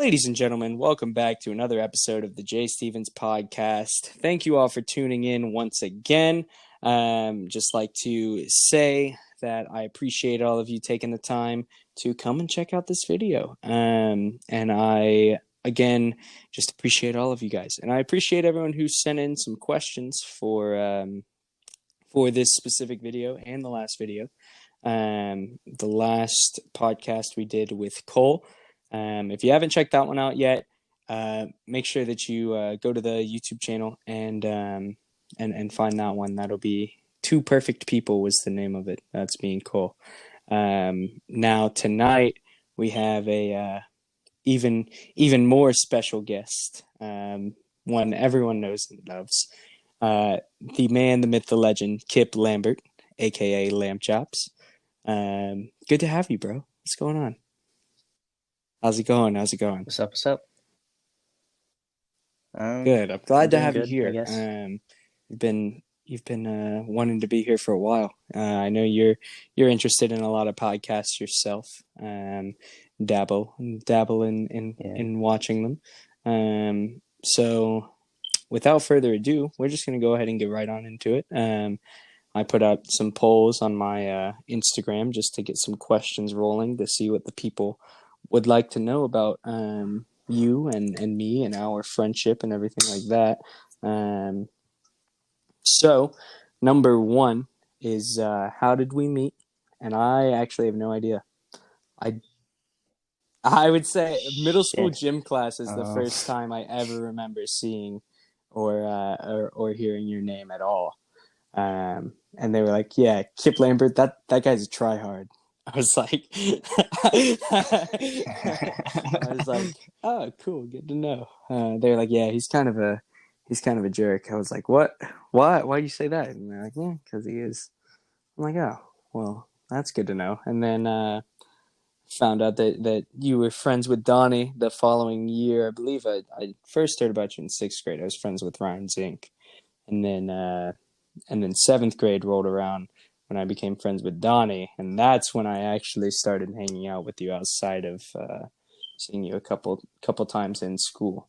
Ladies and gentlemen, welcome back to another episode of the Jay Stevens podcast. Thank you all for tuning in once again. Just like to say that I appreciate all of you taking the time to come and check out this video. And I, again, just appreciate all of you guys. And I appreciate everyone who sent in some questions for this specific video and the last video. The last podcast we did with Cole. If you haven't checked that one out yet, make sure that you go to the YouTube channel and find that one. That'll be Two Perfect People was the name of it. That's being Cole. Now tonight we have a even more special guest, one everyone knows and loves, the man, the myth, the legend, Kip Lambert, aka Lamb Chops. Good to have you, bro. What's going on? How's it going? What's up? Good. I'm glad to have you good, here. I guess. You've been wanting to be here for a while. I know you're interested in a lot of podcasts yourself. Dabble in watching them. So without further ado, we're just going to go ahead and get right on into it. I put out some polls on my Instagram just to get some questions rolling to see what the people would like to know about you and me and our friendship and everything like that. So number one is how did we meet? And I actually have no idea. I would say middle school gym class is the first time I ever remember seeing or hearing your name at all. And they were like, "Yeah, Kip Lambert, that guy's a tryhard." I was like, "Oh, cool, good to know." They were like, "Yeah, he's kind of a jerk." I was like, "What? Why do you say that?" And they're like, "Yeah, because he is." I'm like, "Oh, well, that's good to know." And then found out that you were friends with Donnie the following year. I believe I first heard about you in 6th grade. I was friends with Ryan Zink, and then 7th grade rolled around when I became friends with Donnie, and that's when I actually started hanging out with you outside of seeing you a couple times in school.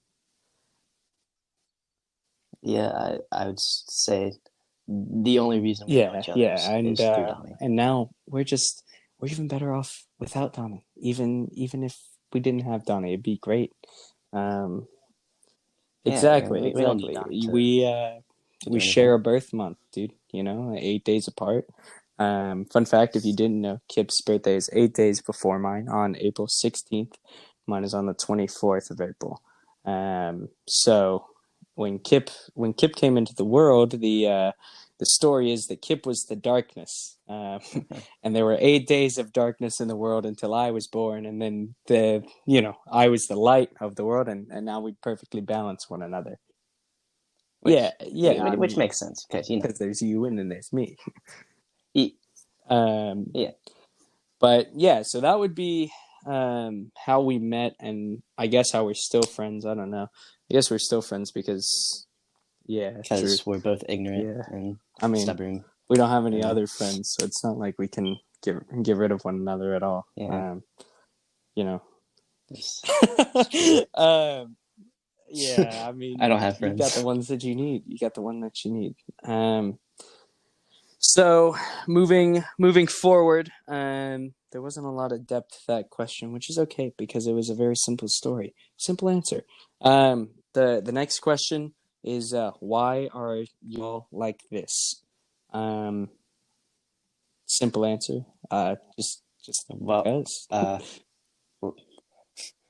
Yeah, I would say the only reason we know each other is through Donnie. And now we're even better off without Donnie. Even if we didn't have Donnie, it'd be great. Exactly. We don't need Donnie we share a birth month, dude. 8 days apart. Fun fact, if you didn't know, Kip's birthday is 8 days before mine on April 16th. Mine is on the 24th of April. So when Kip came into the world, the story is that Kip was the darkness. And there were 8 days of darkness in the world until I was born. And then I was the light of the world, and now we perfectly balance one another. Which makes sense because there's you and then there's me. Yeah. But yeah, so that would be how we met, and I guess how we're still friends. I don't know. I guess we're still friends because we're both ignorant and stubborn. We don't have any other friends, so it's not like we can get rid of one another at all. Yeah. Yeah, I mean, I don't have friends. You got the ones that you need. You got the one that you need. So moving forward, there wasn't a lot of depth to that question, which is okay because it was a very simple story, simple answer. The next question is why are y'all like this? Simple answer. Just because.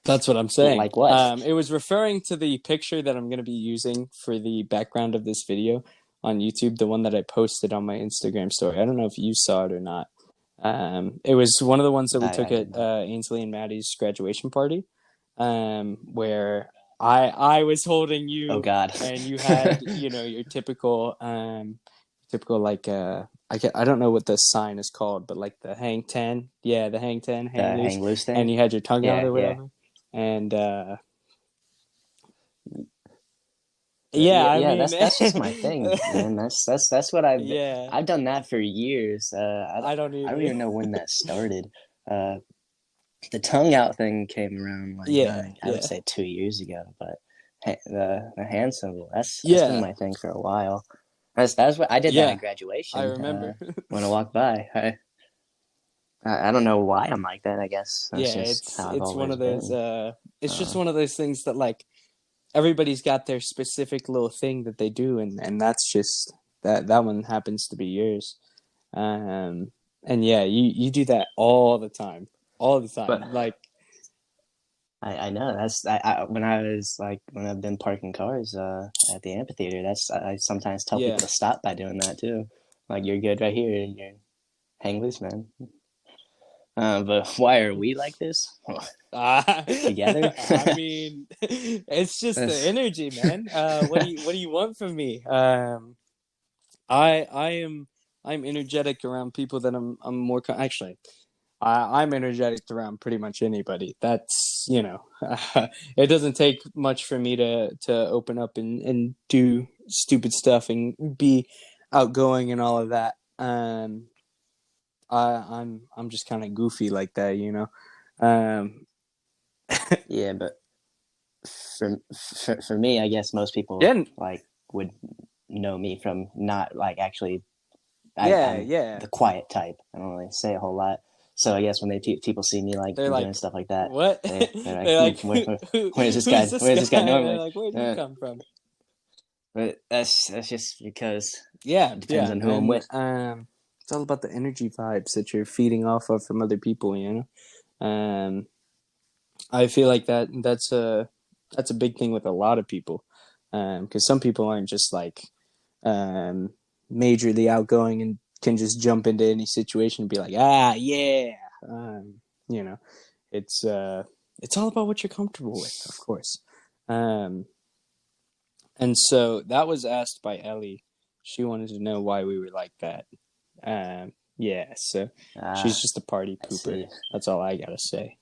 That's what I'm saying. Like what? It was referring to the picture that I'm going to be using for the background of this video on YouTube, the one that I posted on my Instagram story. I don't know if you saw it or not. It was one of the ones that we took at Ainsley and Maddie's graduation party, where I was holding you. Oh God! And you had your typical like I don't know what the sign is called, but like the hang 10, the hang 10, hang loose thing, and you had your tongue out or whatever. And I mean, that's just my thing, man. That's what I've done that for years. I don't even know when that started. the tongue out thing came around Yeah, I would say 2 years ago, but the hand symbol that's been yeah, my thing for a while. That's what I did that yeah. at I graduation. remember. When I walked by, I don't know why I'm like that. I guess that's Yeah, just how I've it's one always of those. been. It's just one of those things that like everybody's got their specific little thing that they do, and that's just that one happens to be yours. And yeah, you do that all the time, But like. I know that's when I was like when I've been parking cars at the amphitheater. That's I sometimes tell Yeah. people to stop by doing that too. Like you're good right here. You hang loose, man. But why are we like this together? I mean, it's just the energy, man. What do you want from me? I'm energetic around people that I'm more actually. I'm energetic around pretty much anybody. That's it doesn't take much for me to open up and do stupid stuff and be outgoing and all of that. I'm just kind of goofy like that, you know. Um, Yeah, but for me, I guess most people yeah, like would know me from not like actually. yeah, I'm yeah. the quiet type. I don't really say a whole lot. So I guess when people see me like They're doing like, stuff like that, what? they're like, They're like, where's this who's guy? this Where's this guy guy? They're normally? like, where'd you come from? But that's just because Yeah, it depends yeah, on who I'm and with. it's all about the energy vibes that you're feeding off of from other people. I feel like that's a big thing with a lot of people, because some people aren't just like um, majorly outgoing and can just jump into any situation and be like, yeah, um, you know, it's it's all about what you're comfortable with, of course. Um, and so that was asked by Ellie. She wanted to know why we were like that. Yeah, so she's just a party I pooper. see. That's all I gotta say.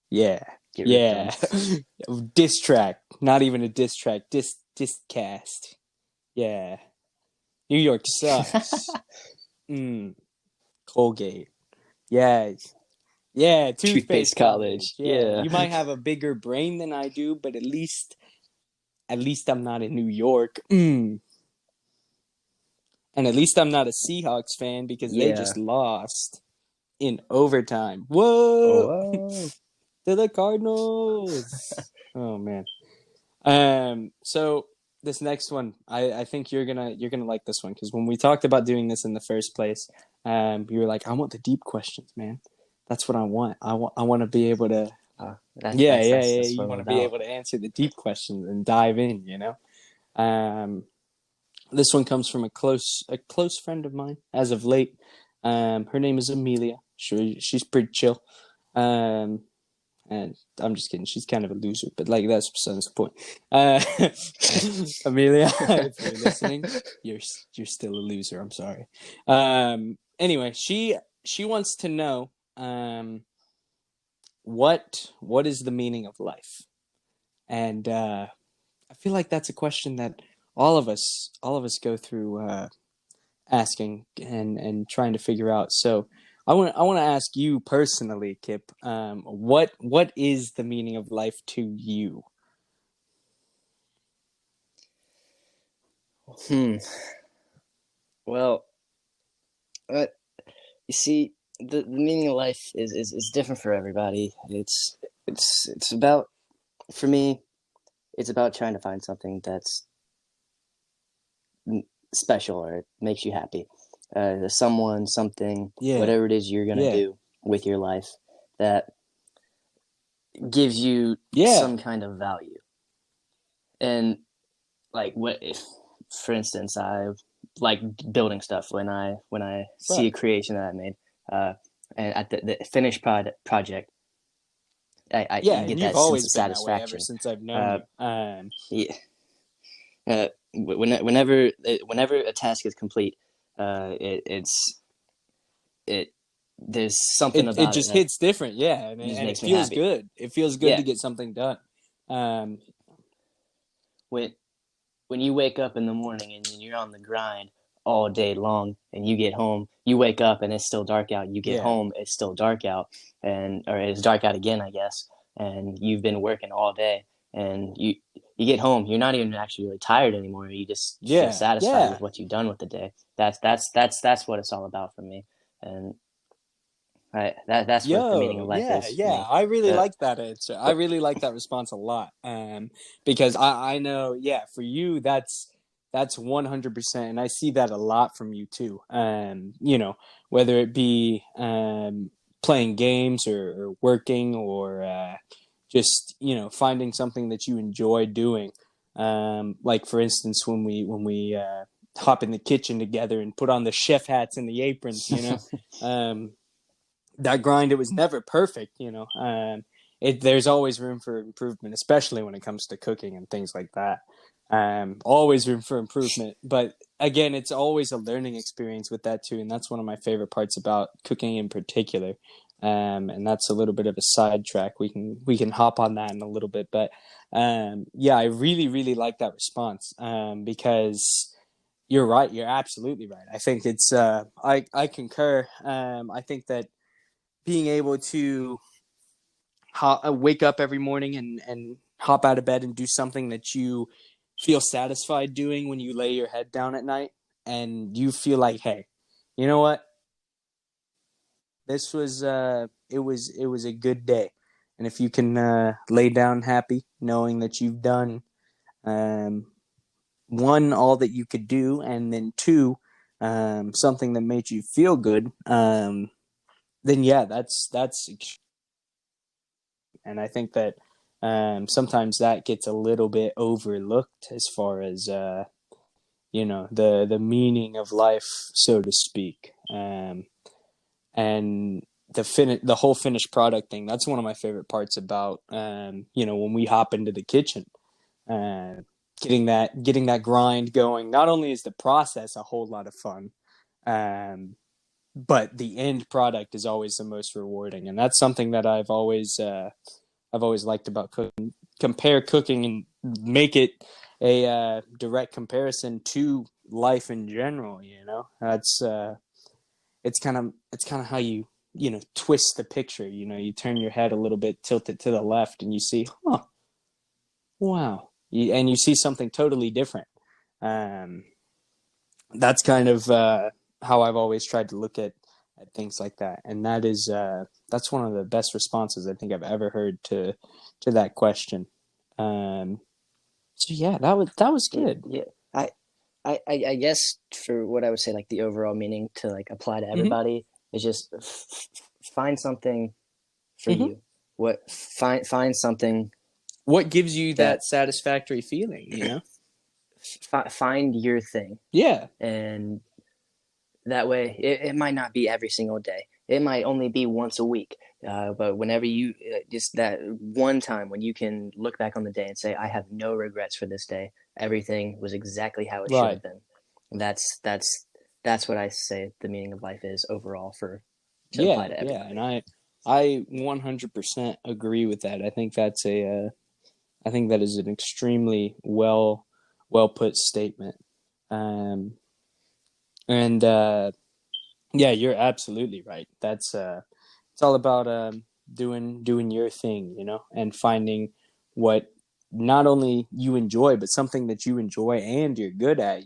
Yeah, Get ripped on. yeah. Diss track, not even a diss track. Diss cast. Yeah, New York sucks. Colgate. Yeah, yeah. Toothpaste Toothpaste college. college. Yeah, Yeah. you might have a bigger brain than I do, but at least I'm not in New York. And at least I'm not a Seahawks fan because they Yeah. just lost in overtime. Whoa, Oh. to the Cardinals. Oh man. So this next one, I think you're gonna like this one because when we talked about doing this in the first place, you were like, I want the deep questions, man. That's what I want. I want to be able to. Yeah, yeah, yeah. That's what You I'm want to be about. able to answer the deep questions and dive in. Um, this one comes from a close friend of mine as of late. Her name is Amelia. She's pretty chill. Um, and I'm just kidding. She's kind of a loser, but like that's besides the point. Amelia, if you're listening, you're still a loser. I'm sorry. Anyway, she wants to know what is the meaning of life, and I feel like that's a question that all of us go through asking and trying to figure out. So I want to ask you personally, Kip. What is the meaning of life to you? Well, uh, you see, the meaning of life is different for everybody. It's about for me. It's about trying to find something that's special or makes you happy. Someone, something, Yeah, whatever it is you're gonna yeah, do with your life that gives you yeah. some kind of value. And like what if, for instance, I like building stuff when I see Right. a creation that I made, and at the finished project, I Yeah, you and get you've that sense always of been that way ever satisfaction. since I've known Uh, you. yeah, whenever a task is complete, it's it there's something it about it just that hits different, yeah, and just it makes me feels happy. good. It feels good Yeah, to get something done. Um, when when you wake up in the morning and you're on the grind all day long and you get home you wake up and it's still dark out. You get Yeah. home, it's still dark out, or it's dark out again, I guess. And you've been working all day, and you get home, you're not even actually really tired anymore. You just feel Yeah. satisfied Yeah. with what you've done with the day. That's what it's all about for me. And that's what the meaning Yo, of life yeah, is for yeah. me. I really The like that answer. I really like that response a lot. Because I know, yeah, for you that's 100%, and I see that a lot from you too. Whether it be playing games or working or just, finding something that you enjoy doing. Like for instance, when we hop in the kitchen together and put on the chef hats and the aprons. Um, that grind, it was never perfect. There's always room for improvement, especially when it comes to cooking and things like that. Always room for improvement, but again, it's always a learning experience with that too, and that's one of my favorite parts about cooking in particular. And that's a little bit of a sidetrack. We can hop on that in a little bit, but yeah, I really really like that response, because you're right. You're absolutely right. I think it's I concur. I think that being able to wake up every morning and hop out of bed and do something that you feel satisfied doing when you lay your head down at night, and you feel like, hey, you know what, this was it was a good day. And if you can lay down happy knowing that you've done, um, one, all that you could do, and then two, something that made you feel good, then yeah, that's and I think that sometimes that gets a little bit overlooked as far as the meaning of life, so to speak. And the whole finished product thing. That's one of my favorite parts about when we hop into the kitchen, uh, getting that grind going. Not only is the process a whole lot of fun, um, but the end product is always the most rewarding, and that's something that I've always liked about cooking. Compare cooking and make it a direct comparison to life in general. That's it's kind of how you twist the picture. You turn your head a little bit, tilt it to the left, and you see, wow, and you see something totally different. Um, that's kind of how I've always tried to look at things like that, and that's one of the best responses I think I've ever heard to that question. Um, so yeah, that was yeah, good. yeah. I guess for what I would say, like the overall meaning to like apply to Hmm. everybody is just find something for Hmm. you. Find something What gives you that that satisfactory feeling? find your thing, Yeah, and that way it might not be every single day. It might only be once a week. But whenever you just that one time when you can look back on the day and say, I have no regrets for this day. Everything was exactly how it should right. have been. That's what I say the meaning of life is overall for to apply Yeah, to yeah, and everybody. I 100% agree with that. I think that is an extremely well put statement. Um, and yeah, you're absolutely right. It's all about doing your thing, and finding what not only you enjoy, but something that you enjoy and you're good at.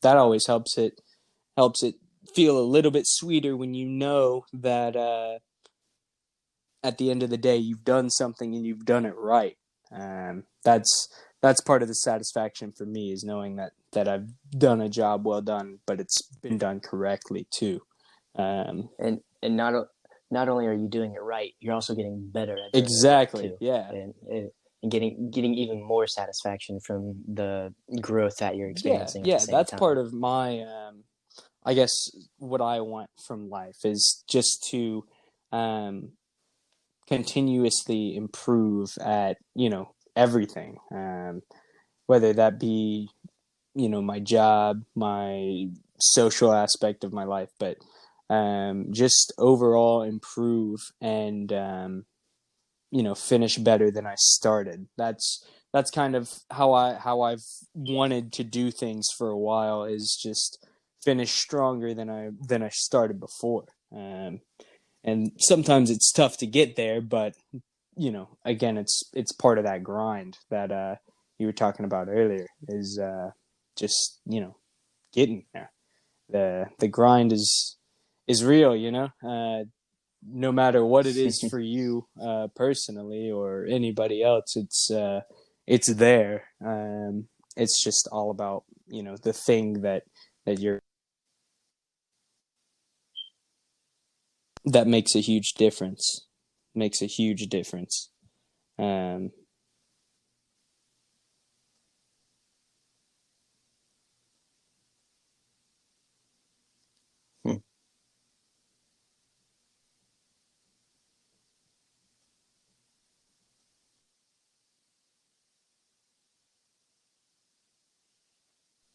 That always helps it feel a little bit sweeter when you know that at the end of the day you've done something and you've done it right. That's part of the satisfaction for me, is knowing that I've done a job well done, but it's been done correctly too. Um, And not only are you doing it right, you're also getting better at doing it right exactly. too, Yeah. and getting even more satisfaction from the growth that you're Yeah. experiencing at the Yeah. same That's part time. of my, I guess, what I want from life is just to um, continuously improve at, everything. Whether that be, my job, my social aspect of my life, but just overall improve and finish better than I started. That's kind of how I've wanted to do things for a while, is just finish stronger than I started before. And sometimes it's tough to get there, but again, it's part of that grind that you were talking about earlier. Is just getting there. The grind is real. No matter what it is for you personally or anybody else, it's there. It's just all about the thing that you're that makes a huge difference. Makes a huge difference. Um, Hmm.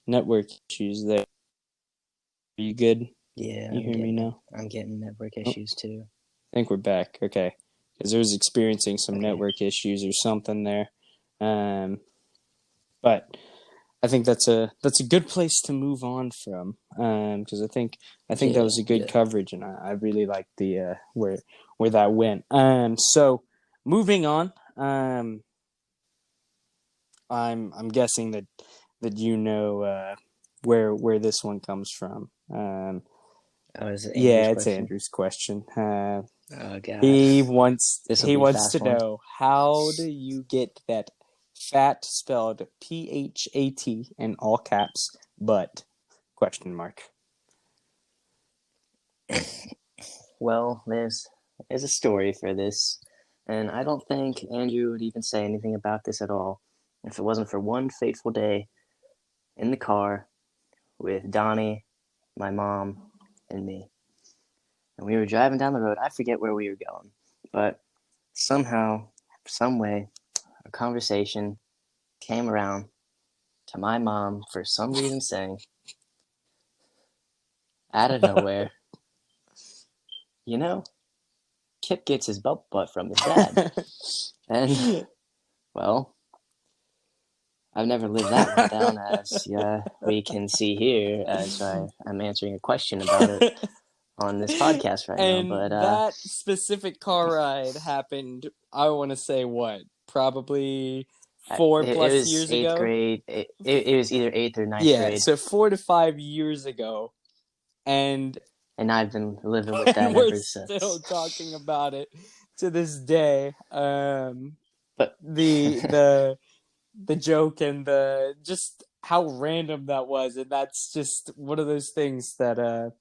Network issues there. Are you good? Yeah, You hear me now? I'm getting network Oh, issues too. I think we're back. Okay. Because I was experiencing some Okay. network issues or something there. But I think that's a good place to move on from. Because I think that was a good coverage, and I really liked the where that went. So moving on. I'm guessing that where this one comes from. Is it Yeah, Andrew's it's question? Andrew's question. Oh God. He wants This will be a fast to one. know, how do you get that fat spelled PHAT in all caps, but question mark. Well, there's a story for this, and I don't think Andrew would even say anything about this at all if it wasn't for one fateful day in the car with Donnie, my mom, and me. And we were driving down the road. I forget where we were going, but somehow, some way, a conversation came around to my mom for some reason saying, out of nowhere, Kip gets his bubble butt from his dad. And, well, I've never lived that one down, as we can see here, as I'm answering a question about it on this podcast right And now. But that specific car ride happened, I want to say, what? Probably 4+ it was years eighth ago? grade. It was either 8th or 9th Yeah, grade. so 4 to 5 years ago. And I've been living with that we're ever since. still talking about it to this day. But the joke and the just how random that was, and that's just one of those things that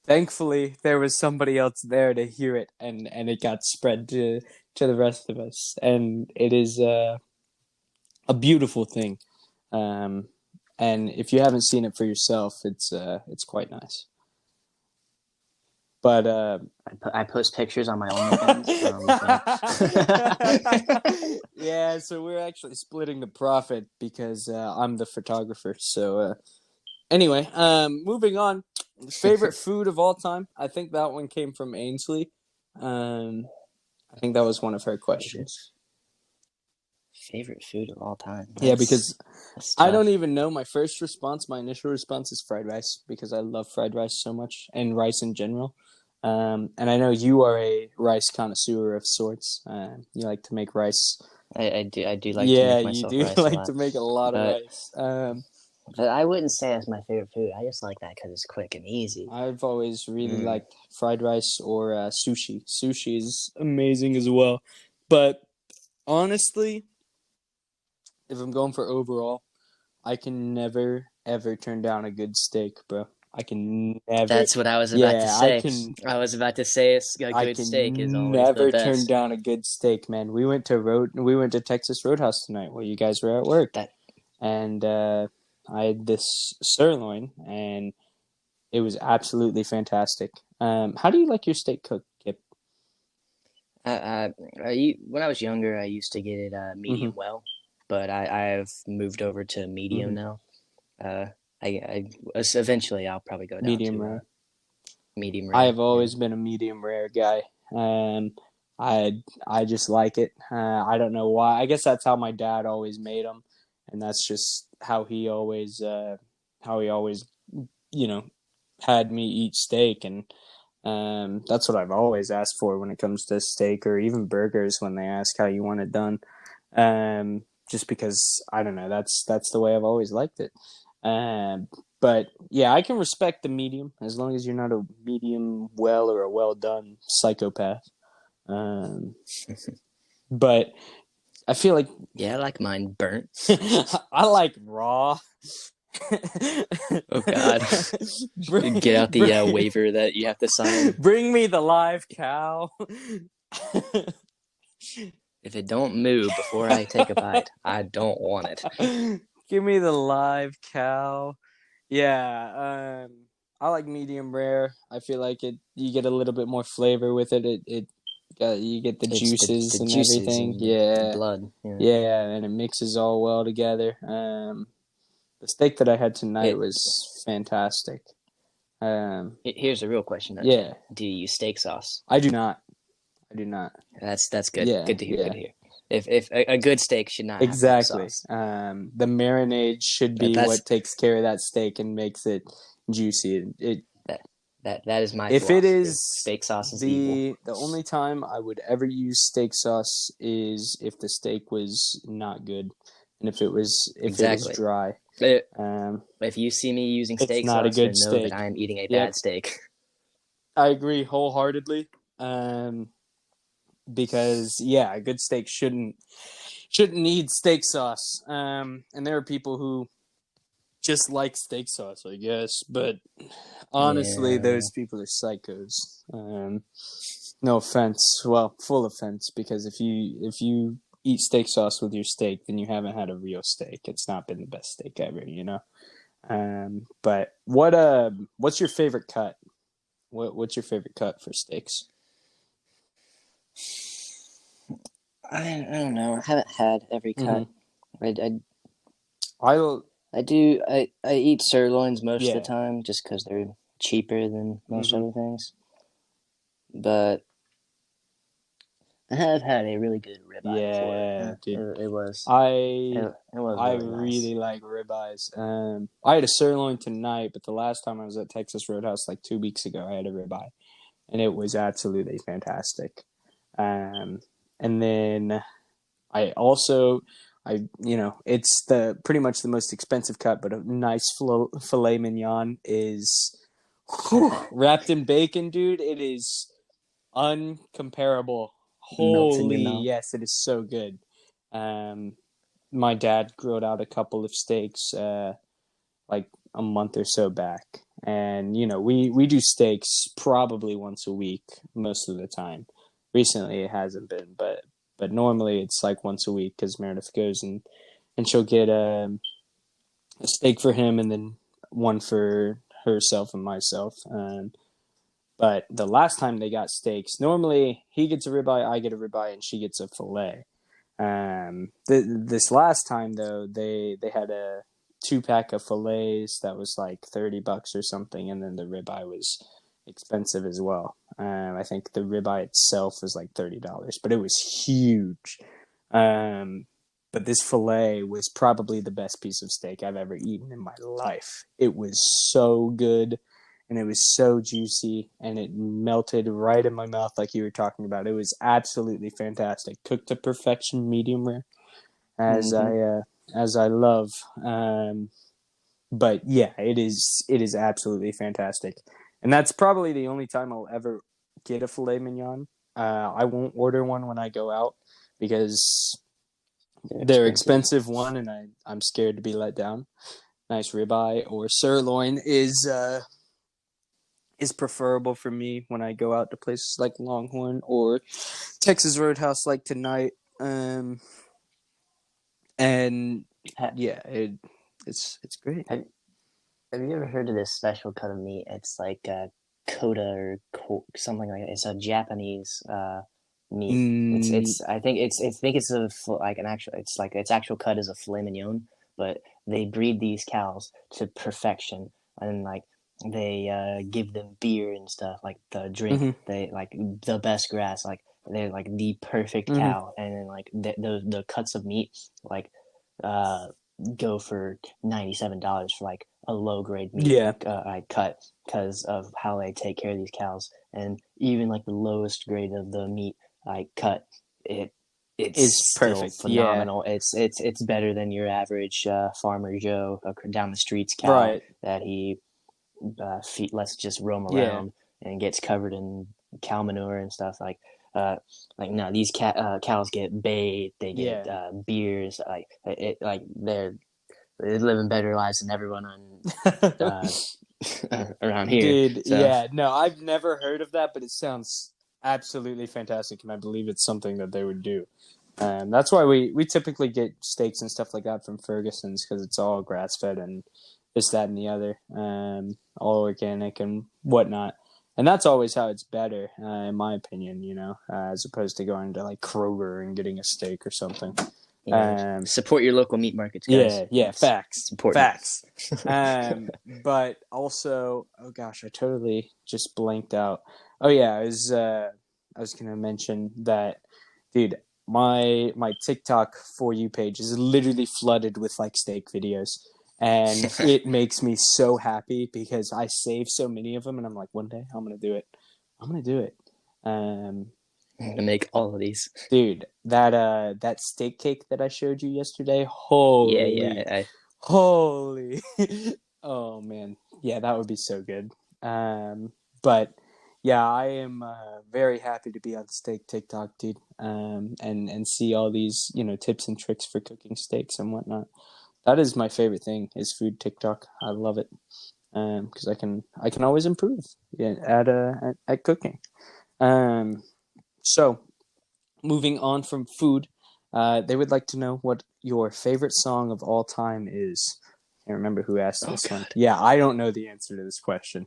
thankfully there was somebody else there to hear it, and it got spread to the rest of us, and it is a beautiful thing. And if you haven't seen it for yourself, it's quite nice. But I post pictures on my OnlyFans. yeah, so we're actually splitting the profit because I'm the photographer. So anyway, moving on. Favorite food of all time? I think that one came from Ainsley. I think that was one of her questions. Favorite food of all time? Yeah, because I don't even know. My initial response is fried rice, because I love fried rice so much, and rice in general. And I know you are a rice connoisseur of sorts. You like to make rice. I do like to make myself you do rice a like lot. to make a lot of rice. But I wouldn't say it's my favorite food. I just like that because it's quick and easy. I've always really liked fried rice or sushi. Sushi is amazing as well. But honestly, if I'm going for overall, I can never ever turn down a good steak, bro. I can never. That's what I was about to say. I was about to say a good steak is always the best. Never turn down a good steak, man. We went to Texas Roadhouse tonight while you guys were at work, and I had this sirloin, and it was absolutely fantastic. How do you like your steak cooked, Kip? When I was younger, I used to get it medium well, but I've moved over to medium now. Eventually I'll probably go down medium to rare. Medium rare. I have always been a medium rare guy. I just like it. I don't know why. I guess that's how my dad always made them, and that's just how he always had me eat steak, and that's what I've always asked for when it comes to steak or even burgers when they ask how you want it done. Just because I don't know, that's the way I've always liked it. But yeah, I can respect the medium as long as you're not a medium well or a well done psychopath. Um, but I feel like Yeah, I like mine burnt. I like raw. Oh God! Get out the waiver that you have to sign. Bring me the live cow. If it don't move before I take a bite, I don't want it. Give me the live cow. Yeah, I like medium rare. I feel like you get a little bit more flavor with it. You get the It's juices the and juices everything. and Yeah, the blood. Yeah. yeah, and it mixes all well together. The steak that I had tonight was fantastic. Here's a real question, though. Yeah. Chad. Do you use steak sauce? I do not. I do not. That's good. Yeah, Good to hear. yeah. Good to hear. If a good steak should not Exactly. have sauce. The marinade should be That's- what takes care of that steak and makes it juicy. That is my If philosophy. it is steak sauce is evil. the only time I would ever use steak sauce is if the steak was not good, and if it was dry. If you see me using It's steak not a sauce, good then know steak. that I am eating a Yep. bad steak. I agree wholeheartedly. Because a good steak shouldn't need steak sauce. And there are people who just like steak sauce, I guess, but honestly, those people are psychos. No offense, well, full offense, because if you eat steak sauce with your steak, then you haven't had a real steak. It's not been the best steak ever, But what's your favorite cut? What's your favorite cut for steaks? I don't know. I haven't had every cut. I do. I eat sirloins most of the time just because they're cheaper than most other things. But I have had a really good ribeye. Yeah, dude. It was. I Really really like ribeyes. I had a sirloin tonight, but the last time I was at Texas Roadhouse like 2 weeks ago, I had a ribeye, and it was absolutely fantastic. And then it's pretty much the most expensive cut, but a nice filet mignon is wrapped in bacon, dude. It is uncomparable. Holy yes, it is so good. My dad grilled out a couple of steaks like a month or so back, and we do steaks probably once a week most of the time. Recently it hasn't been, but normally it's like once a week because Meredith goes and she'll get a steak for him and then one for herself and myself. But the last time they got steaks, normally he gets a ribeye, I get a ribeye, and she gets a fillet. This last time though, they had a 2-pack of fillets that was like $30 or something, and then the ribeye was expensive as well. I think the ribeye itself was like $30, but it was huge. But this fillet was probably the best piece of steak I've ever eaten in my life. It was so good, and it was so juicy, and it melted right in my mouth like you were talking about. It was absolutely fantastic. Cooked to perfection, medium rare, as I love. But yeah, it is absolutely fantastic. And that's probably the only time I'll ever get a filet mignon. I won't order one when I go out because they're expensive, one, and I'm scared to be let down. Nice ribeye or sirloin is preferable for me when I go out to places like Longhorn or Texas Roadhouse like tonight. And yeah, it's great. Have you ever heard of this special cut of meat? It's like Koda or something like that. It's a Japanese meat. I think it's its actual cut is a filet mignon, but they breed these cows to perfection, and like they give them beer and stuff, like the drink. They like the best grass, like they're like the perfect cow, and then like the cuts of meat like go for $97 for like a low grade meat Yeah. I cut because of how they take care of these cows. And even like the lowest grade of the meat I cut, it Is it's still perfect. Yeah. phenomenal. It's better than your average farmer Joe down the streets cow Right. that he lets just roam Yeah. around and gets covered in cow manure and stuff uh no, these cows get bathed, they get Yeah. beers, they're living better lives than everyone on uh, around here. Dude, So yeah. No, I've never heard of that, but it sounds absolutely fantastic, and I believe it's something that they would do. That's why we typically get steaks and stuff like that from Ferguson's, because it's all grass fed and this, that, and the other, all organic and whatnot. And that's always how it's better, in my opinion, as opposed to going to like Kroger and getting a steak or something. support your local meat markets, guys. Yeah, facts, It's important. facts. But also, oh gosh, I totally just blanked out. Oh yeah, I was gonna mention that, dude. My TikTok For You page is literally flooded with like steak videos, and it makes me so happy because I save so many of them, and I'm like, one day I'm gonna do it. I'm gonna do it. Um, I'm gonna make all of these. Dude, that steak cake that I showed you yesterday, Yeah. holy, oh man, yeah, that would be so good. But yeah, I am very happy to be on steak TikTok, dude. And see all these tips and tricks for cooking steaks and whatnot. That is my favorite thing, is food TikTok. I love it. Because I can always improve, yeah, at cooking. So moving on from food, they would like to know what your favorite song of all time is. I can't remember who asked this one. Yeah, I don't know the answer to this question.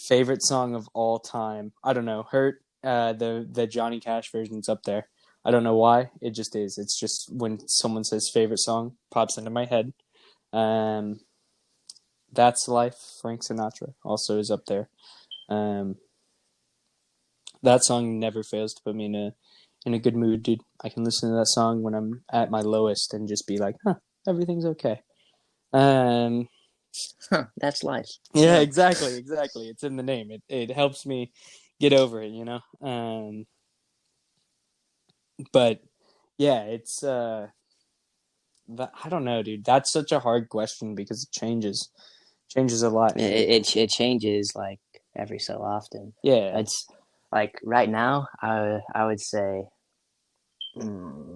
Favorite song of all time. I don't know. Hurt. The Johnny Cash version's up there. I don't know why. It just is. It's just when someone says favorite song, pops into my head. Um, That's Life. Frank Sinatra also is up there. That song never fails to put me in a good mood, dude. I can listen to that song when I'm at my lowest and just be like, everything's okay. That's life. Yeah, exactly. It's in the name. It helps me get over it, you know. But yeah, it's I don't know, dude. That's such a hard question because it changes a lot. It changes like every so often. Yeah, It's like right now, I would say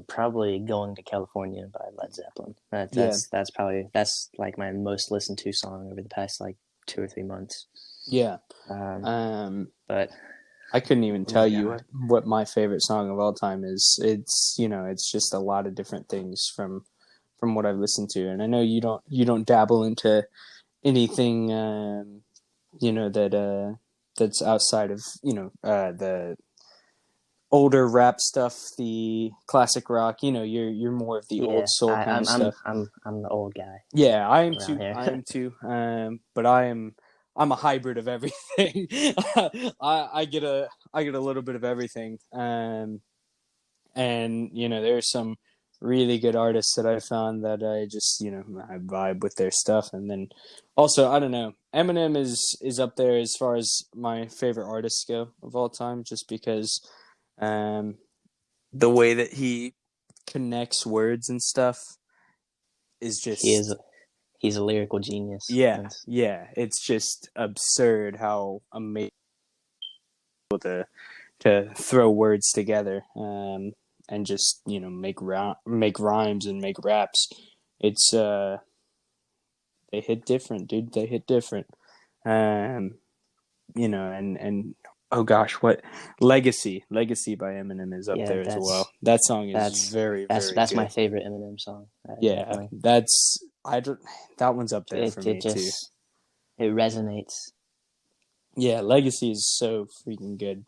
probably "Going to California" by Led Zeppelin. yeah, That's like my most listened to song over the past like 2 or 3 months. yeah. But I couldn't even oh tell my you God. what my favorite song of all time is. It's just a lot of different things from what I've listened to, and I know you don't dabble into anything that's outside of the older rap stuff, the classic rock. You're more of the old Yeah, soul kind of stuff. I'm the old guy Yeah, I am around too. here. I am too. But I'm a hybrid of everything. I get a little bit of everything. And there are some really good artists that I found that I just I vibe with their stuff. And then also, I don't know, Eminem is up there as far as my favorite artists go of all time, just because um the way that he connects words and stuff is He is just, he's a lyrical genius. yeah, it's just absurd how amazing to throw words together, and just make rhymes and make raps. It's they hit different, dude. They hit different. Um, and oh gosh, what Legacy by Eminem is up Yeah, there as well. That song is that's very, very that's my good. favorite Eminem song. Yeah, Definitely. I don't that one's up there for It me too. just it resonates. Yeah, Legacy is so freaking good.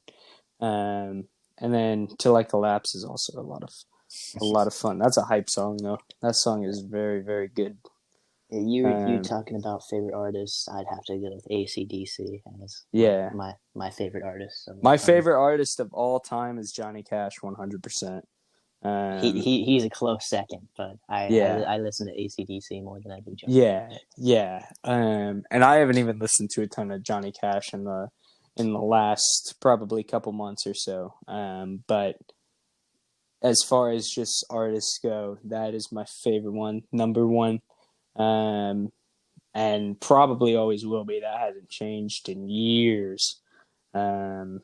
And then Till I Collapse is also a lot of fun. That's a hype song though. That song is very, very good. You Um, talking about favorite artists? I'd have to go with AC/DC as yeah, my favorite artist of all my time. favorite artist of all time is Johnny Cash, 100%. He's a close second, but Yeah, I listen to AC/DC more than I do Johnny yeah, Cash. yeah. And I haven't even listened to a ton of Johnny Cash in the last probably couple months or so. But as far as just artists go, that is my favorite one, number one. Um, and probably always will be. That hasn't changed in years. Um,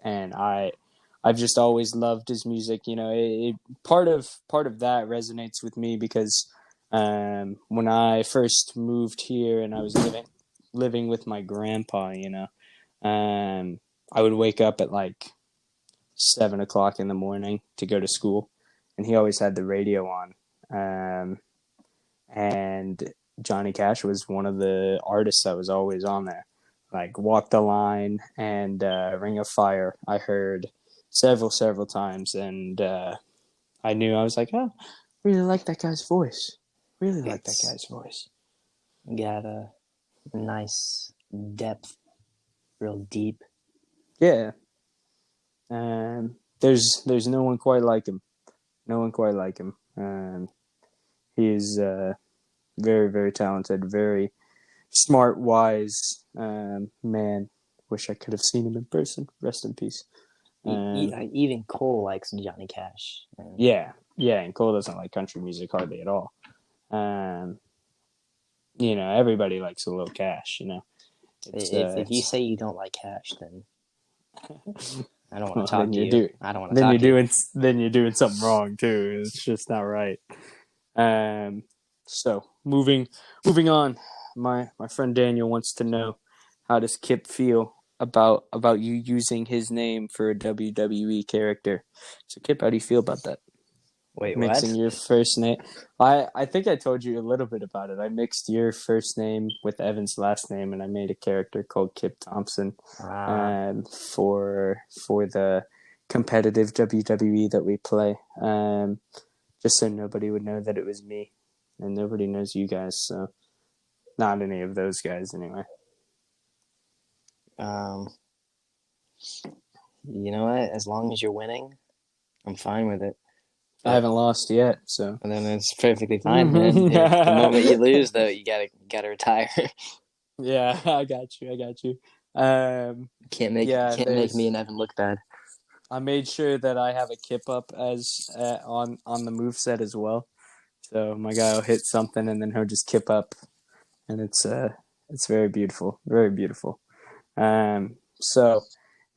and I've just always loved his music. You know, part of that resonates with me because when I first moved here and I was living with my grandpa, I would wake up at like 7 o'clock in the morning to go to school, and he always had the radio on. And Johnny Cash was one of the artists that was always on there. Like Walk the Line and Ring of Fire, I heard several times, and I knew I was like, oh, really like that guy's voice. Really like that It's guy's voice. got a nice depth, real deep. Yeah. There's no one quite like him. No one quite like him. He is very talented, very smart, wise man. Wish I could have seen him in person. Rest in peace. Even Cole likes Johnny Cash. Yeah, and Cole doesn't like country music hardly at all. Um, everybody likes a little Cash. If you say you don't like Cash, then I don't want well, to talk to you. I don't want to talk to you. then you're doing something wrong too. It's just not right. So moving on. My friend Daniel wants to know, how does Kip feel about you using his name for a WWE character? So Kip, how do you feel about that? Wait, Mixing what? your first name. I think I told you a little bit about it. I mixed your first name with Evan's last name, and I made a character called Kip Thompson, for the competitive WWE that we play. Just so nobody would know that it was me, and nobody knows you guys. So not any of those guys anyway. You know what? As long as you're winning, I'm fine with it. I haven't lost yet, so. And then it's perfectly fine, man. The moment you lose, though, you gotta retire. Yeah, I got you. Can't make me and Evan look bad. I made sure that I have a Kip up as on the move set as well. So my guy will hit something and then he'll just Kip up, and it's very beautiful, very beautiful. So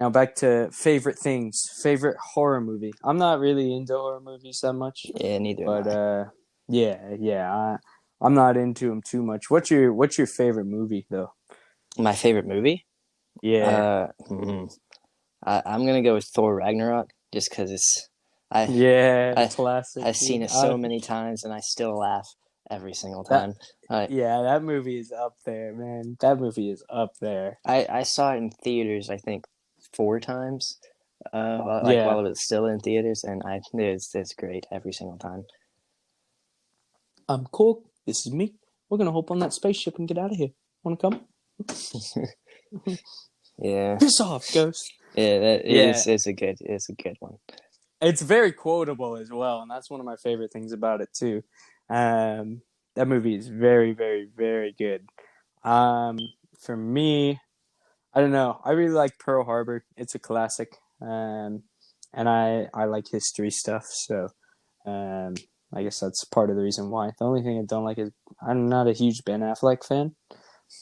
now back to favorite things. Favorite horror movie. I'm not really into horror movies that much. Yeah, neither But am I. yeah. I'm not into them too much. What's your favorite movie though? My favorite movie? Yeah. I'm gonna go with Thor Ragnarok just because I Classic. I've seen it so many times and I still laugh every single That time. I that movie is up there, man. That movie is up there. I saw it in theaters, I think 4 times. While Yeah. it was still in theaters, and it's great every single time. I'm cool. This is me. We're gonna hop on that spaceship and get out of here. Wanna come? Yeah. Piss off, Ghost. Yeah, it's a good one. It's very quotable as well, and that's one of my favorite things about it too. That movie is very good. For me, I don't know. I really like Pearl Harbor. It's a classic, and I like history stuff. So, I guess that's part of the reason why. The only thing I don't like is I'm not a huge Ben Affleck fan,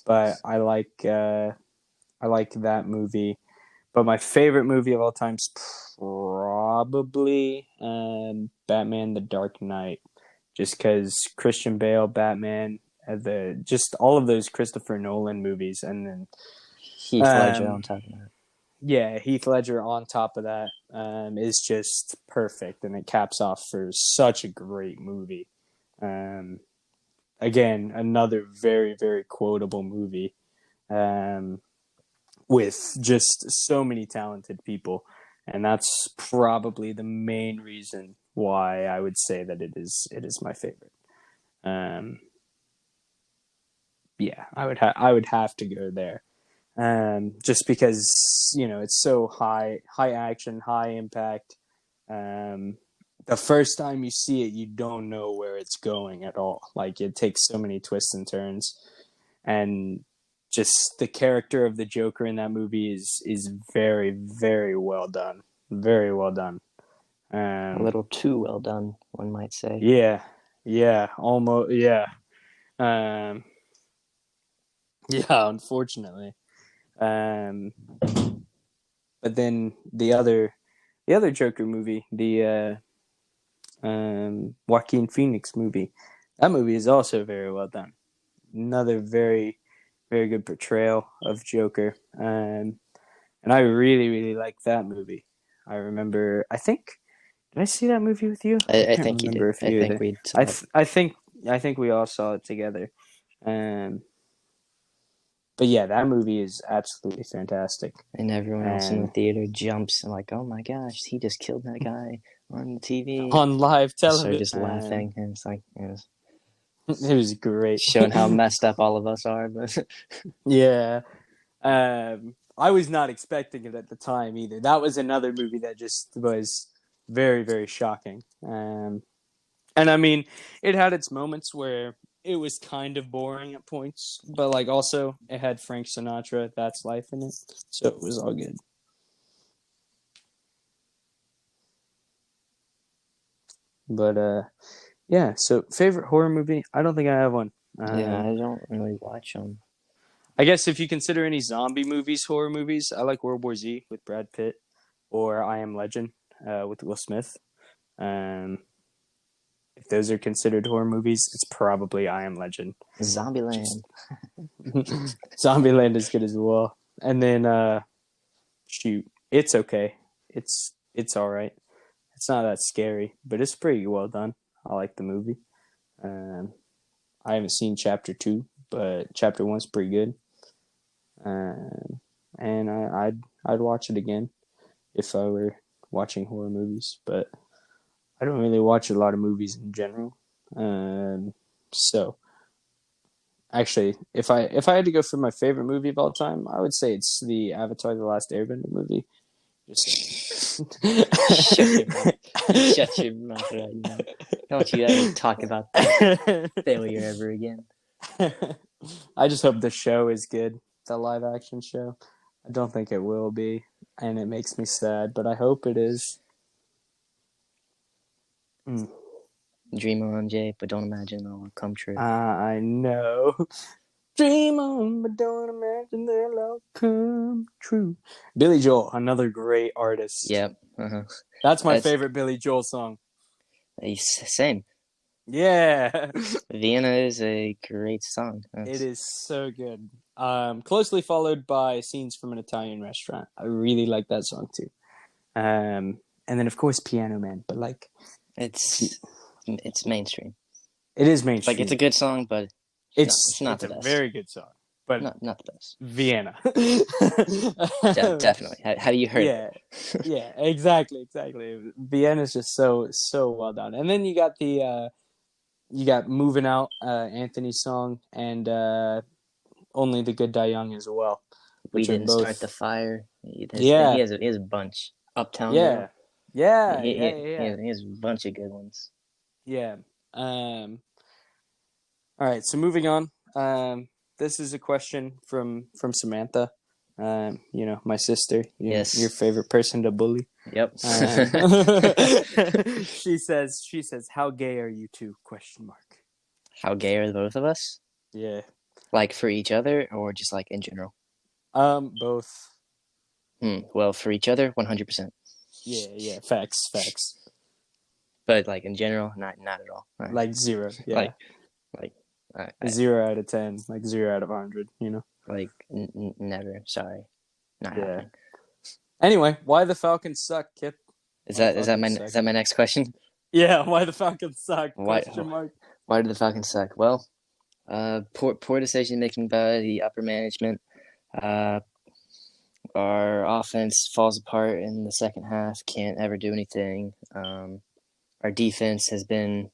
but I like that movie. But my favorite movie of all time is probably Batman: The Dark Knight, just because Christian Bale, Batman, just all of those Christopher Nolan movies, and then Heath Ledger on top of that. Yeah, Heath Ledger on top of that is just perfect, and it caps off for such a great movie. Again, another very quotable movie. With just so many talented people, and that's probably the main reason why I would say that it is my favorite. Yeah, I would have to go there, just because it's so high action, high impact, The first time you see it, you don't know where it's going at all. Like, it takes so many twists and turns, and just the character of the Joker in that movie is very, very well done. Very well done. A little too well done, one might say. Yeah, almost, yeah. Um, yeah, unfortunately. Um, but then the other Joker movie, the Joaquin Phoenix movie, that movie is also very well done. Another very, very good portrayal of Joker. And I really, really like that movie. I remember, I think, did I see that movie with you? I Can't think you remember did. if I you think did. we saw it. I think we all saw it together. But yeah, that movie is absolutely fantastic. And everyone else in the And theater jumps and like, oh my gosh, he just killed that guy on the TV. on live So television, just laughing, and it's like it was great. showing how messed up all of us are. But Yeah. I was not expecting it at the time either. That was another movie that just was very, very shocking. And I mean, it had its moments where it was kind of boring at points, but like also it had Frank Sinatra, That's Life in it, so it was all good. But yeah. So favorite horror movie? I don't think I have one. yeah, I don't really watch them. I guess if you consider any zombie movies horror movies, I like World War Z with Brad Pitt, or I Am Legend with Will Smith. Um, if those are considered horror movies, it's probably I Am Legend. Zombieland. Zombieland is good as well. And then shoot, it's okay. It's all right. It's not that scary, but it's pretty well done. I like the movie. I haven't seen Chapter 2, but Chapter 1's pretty good. And I'd watch it again if I were watching horror movies, but I don't really watch a lot of movies in general. So actually, if I had to go for my favorite movie of all time, I would say it's the Avatar: The Last Airbender movie. Shut your mouth right now. Don't you ever talk about that failure ever again. I just hope the show is good, the live action show. I don't think it will be, and it makes me sad, but I hope it is. Dream on, Jay, but don't imagine it'll come true. I know. Dream on, but don't imagine they'll all come true. Billy Joel, another great artist. Yep. That's my favorite Billy Joel song. Same. Yeah. Vienna is a great song. It is so good. Closely followed by Scenes from an Italian Restaurant. I really like that song too. And then of course Piano Man, but like it's mainstream. It is mainstream. Like it's a good song, but it's not the best. It's a very good song, but not the best. Vienna. Definitely. How do you heard? Yeah, exactly. Vienna is just so well done. And then you got Moving Out, Anthony's song, and Only the Good Die Young as well. We Didn't Start the Fire. He has a bunch. Uptown Girl. Girl. Yeah. He has a bunch of good ones. Yeah. All right, so moving on. This is a question from Samantha. My sister. Yes. Your favorite person to bully. Yep. She says, "How gay are you two?" ? How gay are the both of us? Yeah. Like for each other, or just like in general? Both. Well, for each other, 100%. Yeah. Facts. But like in general, not at all. Right. Like 0. Yeah. Like 0 out of 10, like 0 out of 100. Like never. Sorry, not happening. Anyway, why the Falcons suck, Kip? Is that my next question? Yeah, why the Falcons suck? Why do the Falcons suck? Well, poor decision making by the upper management. Our offense falls apart in the second half. Can't ever do anything. Our defense has been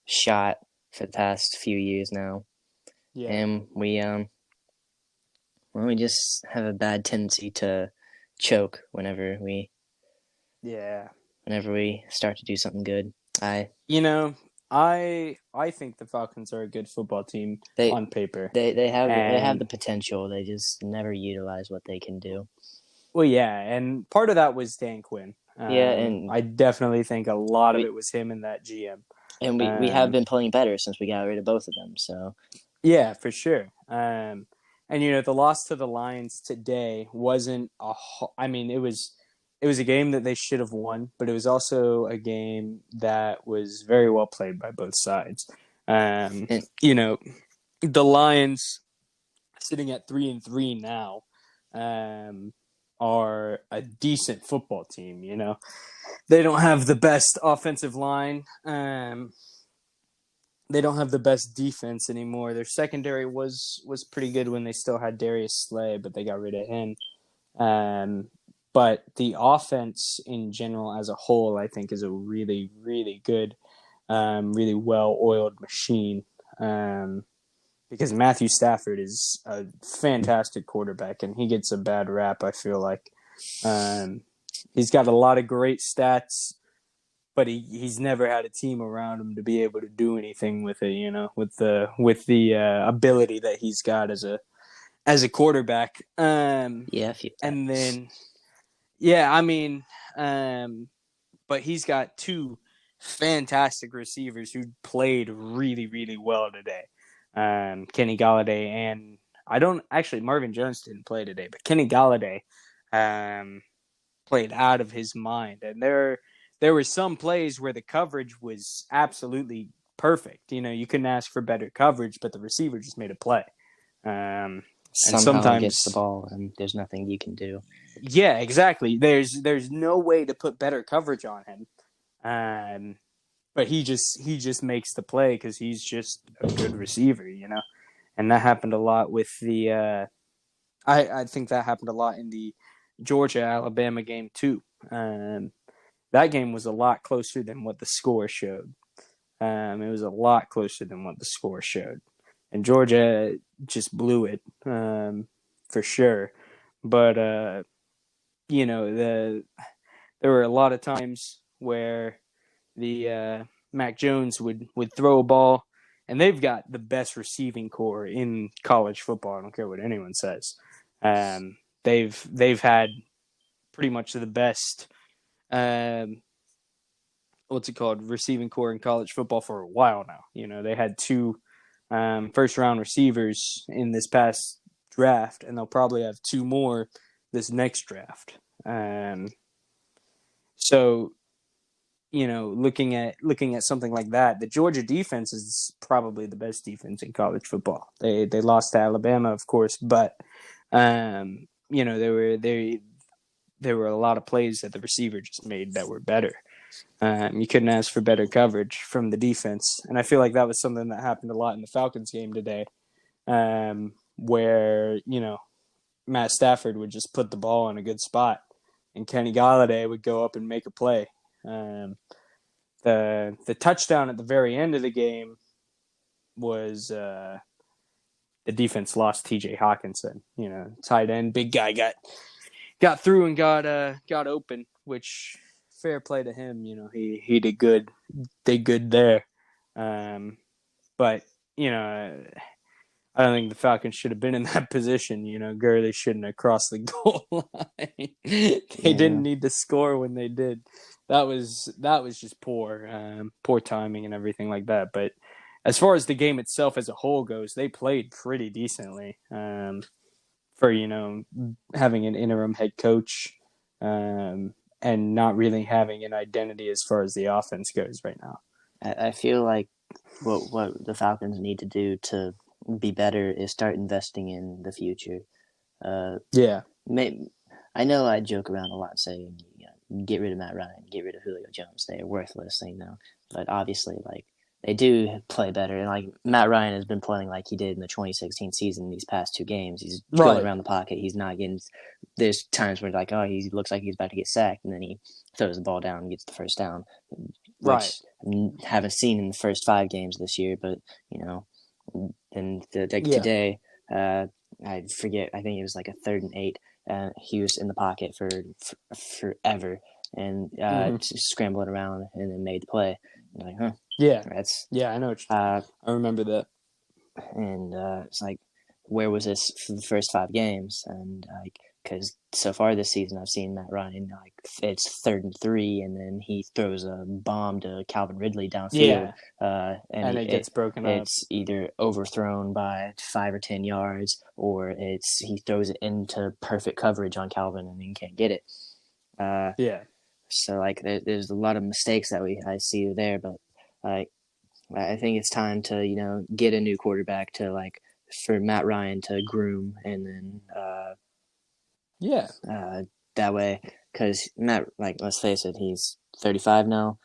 shot for the past few years now. Yeah. And we just have a bad tendency to choke whenever we Yeah. whenever we start to do something good. You know, I think the Falcons are a good football team They on paper. they have the And potential. They just never utilize what they can do. well, yeah, and part of that was Dan Quinn. Yeah, and I definitely think a lot of we it was him and that GM. we have Um, been playing better since we got rid of both of them. So yeah, for sure. And the loss to the Lions today wasn't I mean, it was a game that they should have won, but it was also a game that was very well played by both sides. and You know, the Lions sitting at 3-3 now, um, are a decent football team. They don't have the best offensive line. They don't have the best defense anymore. Their secondary was pretty good when they still had Darius Slay, but they got rid of him. Um, but the offense in general, as a whole, I think is a really, really good, really well-oiled machine. Because Matthew Stafford is a fantastic quarterback, and he gets a bad rap, I feel like. He's got a lot of great stats, but he's never had a team around him to be able to do anything with it, with the ability that he's got as a quarterback. yeah, a few And times. then, yeah, I mean, but he's got two fantastic receivers who played really, really well today. Kenny Galladay and I don't actually Marvin Jones didn't play today, but Kenny Galladay um, played out of his mind. And there were some plays where the coverage was absolutely perfect. You couldn't ask for better coverage, but the receiver just made a play. And Somehow gets the sometimes, ball, and there's nothing you can do. yeah, exactly. There's no way to put better coverage on him. But he just makes the play because he's just a good receiver. And that happened a lot with the. I think that happened a lot in the Georgia Alabama game too. That game was a lot closer than what the score showed. It was a lot closer than what the score showed, and Georgia just blew it for sure. But there were a lot of times where the Mac Jones would throw a ball, and they've got the best receiving core in college football. I don't care what anyone says. They've had pretty much the best what's it called receiving core in college football for a while now. They had two first round receivers in this past draft, and they'll probably have two more this next draft. So looking at something like that, the Georgia defense is probably the best defense in college football. They lost to Alabama, of course, but there were a lot of plays that the receiver just made that were better. You couldn't ask for better coverage from the defense, and I feel like that was something that happened a lot in the Falcons game today, where Matt Stafford would just put the ball in a good spot, and Kenny Galladay would go up and make a play. The touchdown at the very end of the game was the defense lost T.J. Hawkinson. Tight end, big guy got through and got open, which fair play to him. He did good there. But I don't think the Falcons should have been in that position. Gurley shouldn't have crossed the goal line. They Yeah, didn't need to score when they did. That was just poor timing and everything like that. But as far as the game itself as a whole goes, they played pretty decently. For having an interim head coach, and not really having an identity as far as the offense goes right now. I feel like what the Falcons need to do to be better is start investing in the future. Uh, Yeah, may, I know I joke around a lot saying, get rid of Matt Ryan, get rid of Julio Jones. They are worthless, But obviously, like, they do play better. And, like, Matt Ryan has been playing like he did in the 2016 season these past two games. He's going right, around the pocket. He's not getting – there's times where, like, oh, he looks like he's about to get sacked, and then he throws the ball down and gets the first down, right. which I haven't seen in the first 5 games this year. But, and Yeah, today, I forget, I think it was like a 3rd and 8. He was in the pocket for forever, and Mhm. scrambling around and then made the play. And like, huh, Yeah. that's Yeah, I know. I remember that. and it's like, where was this for the first 5 games? And like, because so far this season, I've seen Matt Ryan, like, it's 3rd and 3, and then he throws a bomb to Calvin Ridley downfield, Yeah, and and it gets broken up. it's either overthrown by 5 or 10 yards, or he throws it into perfect coverage on Calvin and he can't get it. Yeah. So like, there's a lot of mistakes that I see there, but like, I think it's time to, get a new quarterback to, like, for Matt Ryan to groom, and then Yeah. that way, because Matt, like, let's face it, he's 35 now.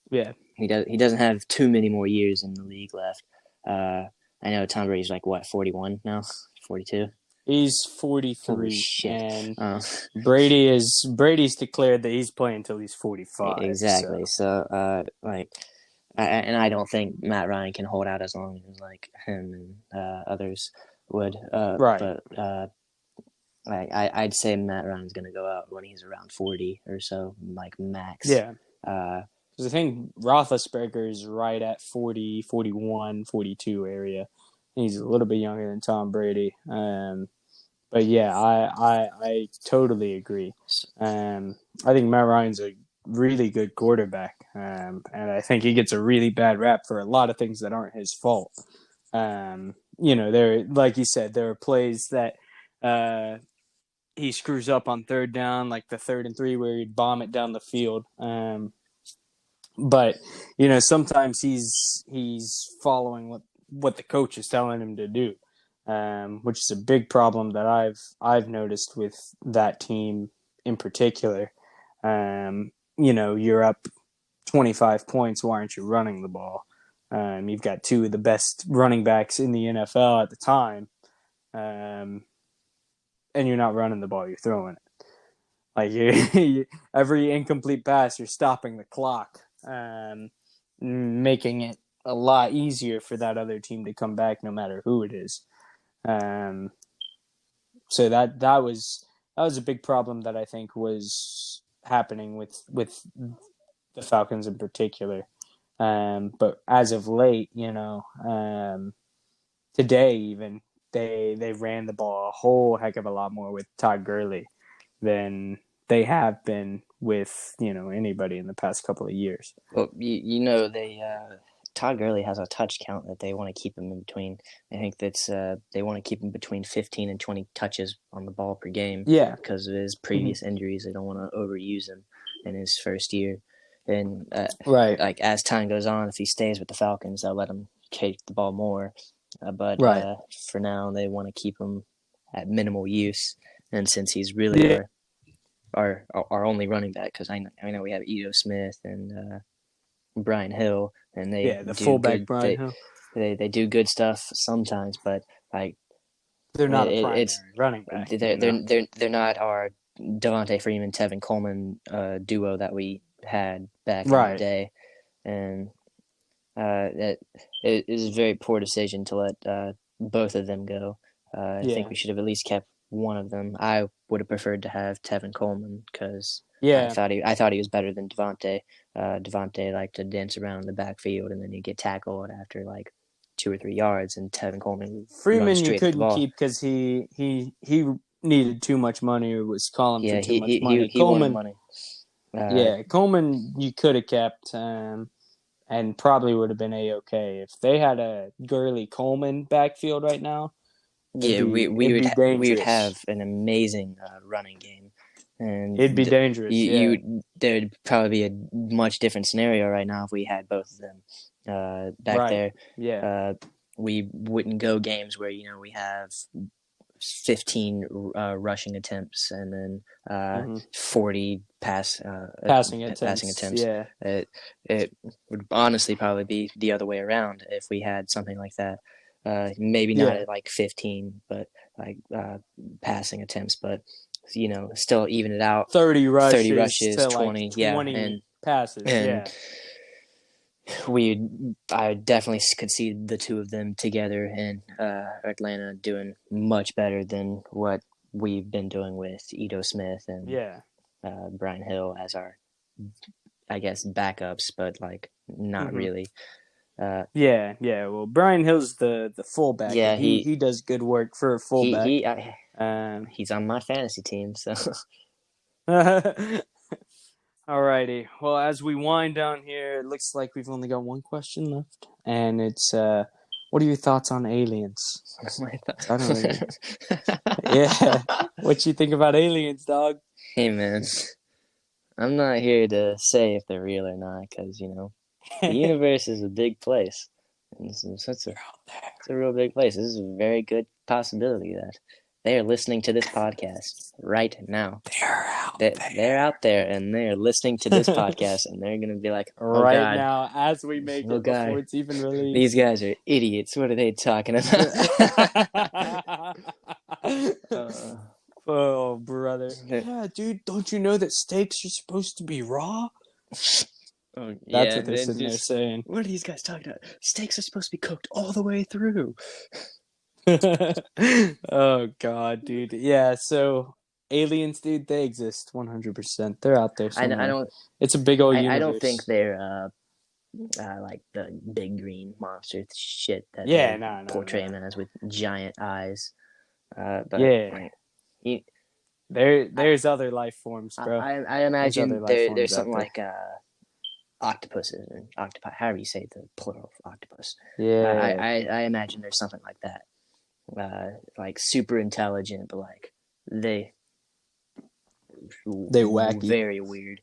Yeah. He doesn't have too many more years in the league left. I know Tom Brady's like, what, 41 now, 42. He's Holy 43, shit! and Brady's declared that he's playing until he's 45. Exactly. So, like, and I don't think Matt Ryan can hold out as long as, like, him and others would. Right. But I'd say Matt Ryan's going to go out when he's around 40 or so, like, max. Yeah. Uh, Because I think Roethlisberger is right at 40, 41, 42 area. He's a little bit younger than Tom Brady. But yeah, I totally agree. I think Matt Ryan's a really good quarterback, and I think he gets a really bad rap for a lot of things that aren't his fault. There, like you said, there are plays that he screws up on third down, like the 3rd and 3 where he'd bomb it down the field. But sometimes he's following what the coach is telling him to do, which is a big problem that I've noticed with that team in particular. You're up 25 points. Why aren't you running the ball? You've got two of the best running backs in the NFL at the time, and you're not running the ball. You're throwing it. Like every incomplete pass, you're stopping the clock, making it a lot easier for that other team to come back, no matter who it is. So that was a big problem that I think was happening with the Falcons in particular. But as of late, today even they ran the ball a whole heck of a lot more with Todd Gurley than they have been with anybody in the past couple of years. well, they Todd Gurley has a touch count that they want to keep him in between. I think that's they want to keep him between 15 and 20 touches on the ball per game. Yeah, because of his previous injuries. They don't want to overuse him in his first year. And right, like, as time goes on, if he stays with the Falcons, they'll let him take the ball more. But right. For now, they want to keep him at minimal use. And since he's really Yeah. our only running back, because I know we have Ito Smith and Brian Hill, and they The do fullback good. Brian Hill. They do good stuff sometimes, but like, They're not a primary it's running back. they're not our Devontae Freeman, Tevin Coleman duo that we had back in the day, and that it is a very poor decision to let both of them go. I think we should have at least kept one of them. I would have preferred to have Tevin Coleman because I thought he was better than Devontae. Devontae liked to dance around the backfield and then he'd get tackled after like 2 or 3 yards, and Tevin Coleman would Freeman run straight you couldn't at the ball. keep because he needed too much money or was calling for too much money. He wanted money. Coleman you could have kept and probably would have been A-okay. If they had a Gurley Coleman backfield right now, we would have an amazing running game, and it'd be dangerous. There'd probably be a much different scenario right now if we had both of them back there. Yeah, we wouldn't go games where we have 15 rushing attempts and then 40 passing attempts. Yeah, it would honestly probably be the other way around if we had something like that. Maybe not at like 15, but like passing attempts, but still even it out. 30 rushes, 20, like 20 and passes. And I definitely could see the two of them together in Atlanta doing much better than what we've been doing with Ito Smith and Brian Hill as our, I guess, backups, but like not Mhm. really. Yeah. Well, Brian Hill's the fullback, Yeah, and he does good work for a he fullback. he he's on my fantasy team, so Alrighty. Well, as we wind down here, it looks like we've only got one question left, and it's what are your thoughts on aliens? I don't really. Yeah. What you think about aliens, dog? Hey man, I'm not here to say if they're real or not, because the universe is a big place. And it's a real big place. This is a very good possibility that they are listening to this podcast right now. They're out there, and they're listening to this podcast, and they're gonna be like, "Oh Right God, now, as we make oh it before God, it's even these released. guys are idiots. What are they talking about?" Oh, brother. Yeah, Yeah, dude, don't you know that steaks are supposed to be raw? That's what and they're then sitting there just saying. what are these guys talking about? Steaks are supposed to be cooked all the way through. Oh, God, dude. Yeah, so aliens, dude, they exist 100%. They're out there I somewhere. don't It's a big old I don't think universe. they're like the big green monster shit that Yeah, they no. portray them as with giant eyes. But Yeah, like, you, there's other life forms, bro. I There's other imagine life there's forms out something there. like octopuses and octopi, however you say the plural of octopus. Yeah, I imagine there's something like that, like super intelligent, but like they they wacky. very weird.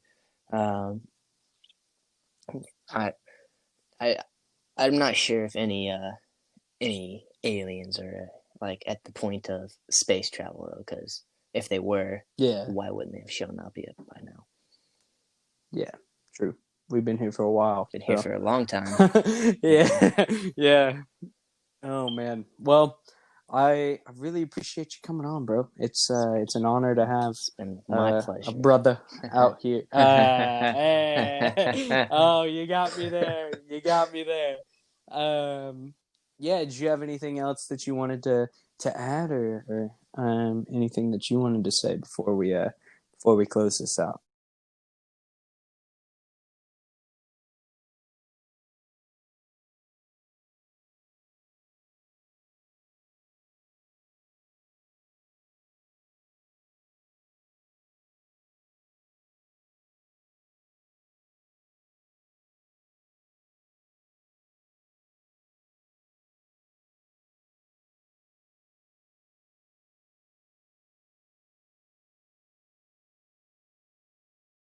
Um, I I I'm not sure if any aliens are like at the point of space travel though, because if they were, Yeah, why wouldn't they have shown up yet by now? yeah, true. We've been here for a while, Been here so for a long time. yeah, yeah. Oh man. Well, I really appreciate you coming on, bro. It's an honor to have It's been my a pleasure. brother out here. Hey. Oh, you got me there. You got me there. Yeah. Did you have anything else that you wanted to add, or anything that you wanted to say before we close this out?